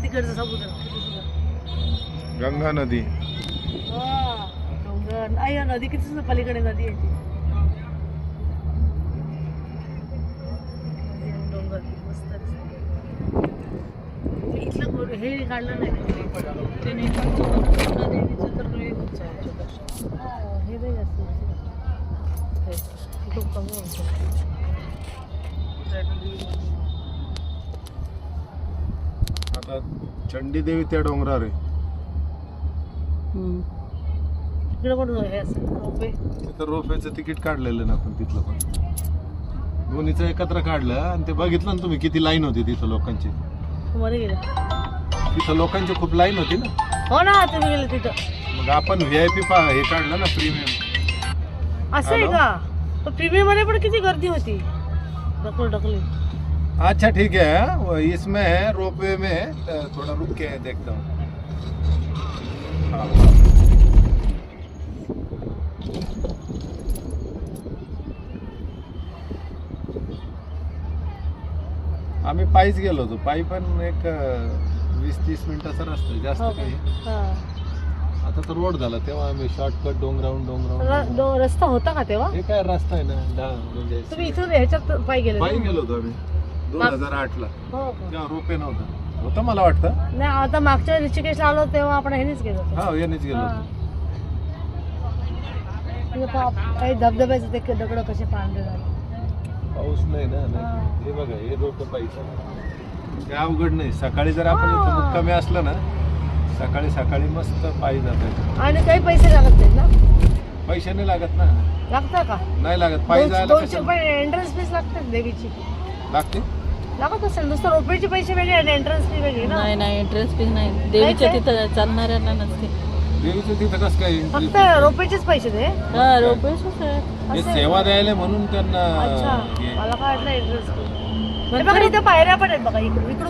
तिकडचं समुद्र किती सुंदर. गंगा नदी. हा, डोंगर आई या नदी किती सुंदर, पलीकडे नदी आहे ती. डोंगर मस्त दिसतं. इथलं हे काढलं नाही ते नाही देवीचं तर लई उंच आहे छोटंसं. हे नाही जास्त हे खूप कमी होतं. आता चंडी देवी त्या डोंगरावर आहे. इकडे पण हे असं रोपे. तिथं रोपवेचं तिकीट काढलेलं ना आपण तिथलं पण दोन्हीचं एकत्र काढलं आणि ते बघितलं ना तुम्ही किती लाईन होती तिथं लोकांची. मध्ये गेलं तिथं लोकांची खूप लाईन होती ना. हो ना तुम्ही गेले तिथं. मग आपण VIP हे काढलं ना प्रीमियम. असं आहे का? पण प्रीमियम मध्ये पण किती गर्दी होती. ढकली. अच्छा ठीक है, वो इसमें है रोपवे में है, थोड़ा रुक के देखता हूँ. हाँ. आम्ही पायीच गेलो होतो. पायी पण एक 20-30 मिनिटाचा रस्ता आहे, जास्त काही. आता तर रोड झाला, तेव्हा आम्ही शॉर्टकट डोंगरावून रस्ता होता का तेव्हा? हे काय रस्ता आहे ना, म्हणजे तुम्ही इथून ह्याच्यात पायी गेले? पायी गेलो होतो आम्ही 2008 ला. हो का? तेव्हा रोपे नव्हतं, होतं मला वाटतं. नाही आता मागच्या ऋषिकेशला आलो तेव्हा आपण ह्यानेच गेलो होतो. हा यानेच गेलो होतो. काही धबधब्याचे ते दगड कसे पांढरे झाले. पाऊस नाही ना. नाही. हे बघा हे रोप पाहिजे, ते अवघड नाही. सकाळी जर आपण इथं मुक्कामी असलं ना, सकाळी मस्त पायी जातात. आणि काही पैसे लागत नाही ना? पैसे नाही लागत ना. लागतं का? नाही लागत. पायी जायला 200 रुपये एंट्रन्स फीस लागते देवीची. लागते. लागत असेल. नुसतं रोपवेचे पैसे वेगळे आणि एंट्रन्स फी वेगळी ना? नाही एंट्रन्स फी नाही. देवीच्या तिथं चालणाऱ्यांना नसते. देवीचं तिथं कसं काय? फक्त रोपवेचेच पैसे दे. हा रोपेच आहे. हे सेवा द्यायला म्हणून त्यांना. अच्छा मला काय वाटलं एंट्रन्स फी. बघा इथं पायऱ्या पण आहेत बघा इकडून